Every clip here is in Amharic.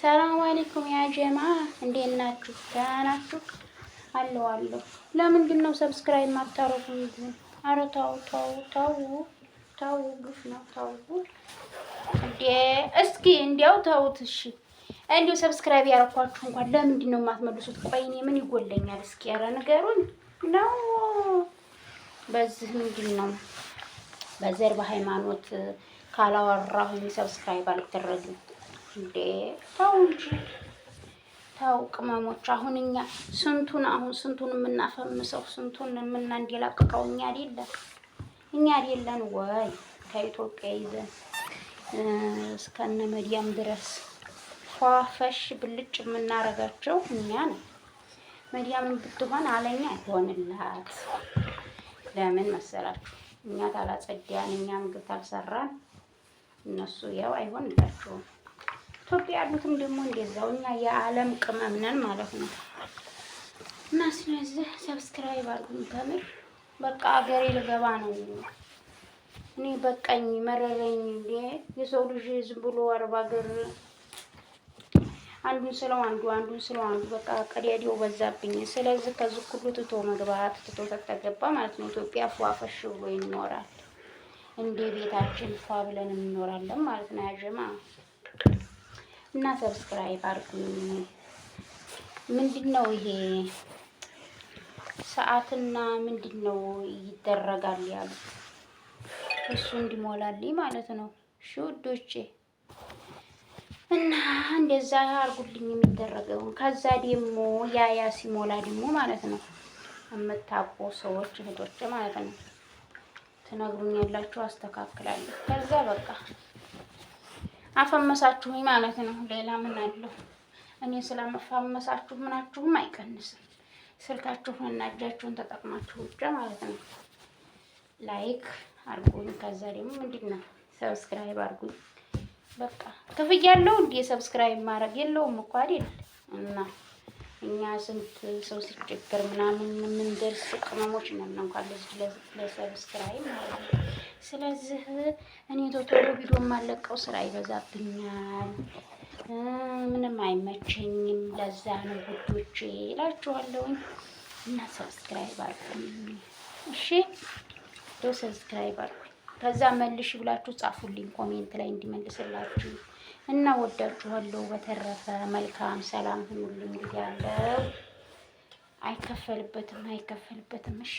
ሰላም አለይኩም ያ ጀማ እንዴት ናችሁ? ደህና ናችሁ? አለሁ። ለምንድን ነው ሰብስክራይብ ማታረጉት? ኧረ ተው ግፍ ነው ተው። እስኪ እንዲያው ተውት እሺ። እንዲያው ሰብስክራይብ ያረኳችሁ እንኳን ለምንድን ነው የማትመልሱት? ቆይ እኔ ምን ይጎለኛል? እስኪ ኧረ ንገሩኝ። ነው በዚህ ምንድን ነው በዘር በሃይማኖት ካላወራሁኝ ሰብስክራይብ አልደረግም እንዴ? ተው እንጂ ተው ቅመሞች። አሁን እኛ ስንቱን የምናፈምሰው ስንቱን የምናንደላቅቀው እኛ አይደለን ወይ? ከኢትዮጵያ ይዘን እስከነ መዲያም ድረስ ፏፈሽ ብልጭ የምናረጋቸው እኛ ነን። መዲያምን ብትሆን አለኛ አይሆንላት። ለምን መሰላችሁ? እኛ ታላጸዳን፣ እኛ ምግብ ታልሰራን እነሱ ያው አይሆንላቸውም። ኢትዮጵያ ያሉትም ደግሞ እንደዛው እኛ የዓለም ቅመም ነን ማለት ነው። እና ስለዚህ ሰብስክራይብ አድርጉኝ። ከምር በቃ አገሬ ልገባ ነው እኔ። በቃኝ መረረኝ። እንዴ የሰው ልጅ ዝም ብሎ አረብ ሀገር አንዱን ስለው አንዱ በቃ ቀዲያዲው በዛብኝ። ስለዚህ ከዚህ ሁሉ ትቶ መግባት ትቶ ተተገባ ማለት ነው። ኢትዮጵያ ፏፈሽ ብሎ ይኖራል። እንደ ቤታችን ፏ ብለን እንኖራለን ማለት ነው ያጀማ። እና ሰብስክራይብ አድርጉኝ። ምንድነው ይሄ ሰዓትና ምንድነው ይደረጋል ያሉ እሱ እንዲሞላልኝ ማለት ነው። እሺ ውዶቼ፣ እና እንደዛ አድርጉልኝ የሚደረገውን። ከዛ ደግሞ ያ ሲሞላ ደግሞ ማለት ነው የምታውቁ ሰዎች እህቶች ማለት ነው ትነግሩኛላችሁ፣ አስተካክላለሁ። ከዛ በቃ አፈመሳችሁኝ ማለት ነው። ሌላ ምን አለው? እኔ ስለመፋመሳችሁ ምናችሁም አይቀንስም። ስልካችሁን እና እጃችሁን ተጠቅማችሁ ብቻ ማለት ነው ላይክ አድርጉኝ። ከዛ ደግሞ ምንድነው ሰብስክራይብ አድርጉኝ። በቃ ክፍያ ያለው እንደ ሰብስክራይብ ማድረግ የለውም እኮ አይደል? እና እኛ ስንት ሰው ሲቸገር ምናምን የምንደርስ ቅመሞች ነን እንኳን ለሰብስክራይብ ማለት ነው። ስለዚህ እኔ ቶሎ ቪዲዮ የማለቀው ስራ ይበዛብኛል፣ ምንም አይመቸኝም። ለዛ ነው ውዶቼ እላችኋለሁኝ። እና ሰብስክራይብ አድርጉኝ እሺ። ሰብስክራይብ አድርጉኝ። ከዛ መልሽ ብላችሁ ጻፉልኝ ኮሜንት ላይ እንዲመልስላችሁ። እና ወዳችኋለሁ። በተረፈ መልካም ሰላም ሁኑልኝ። እንግዲህ ያለው አይከፈልበትም። እሺ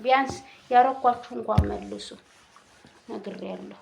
ቢያንስ ያረኳችሁ እንኳን መልሱ ነግሬያለሁ።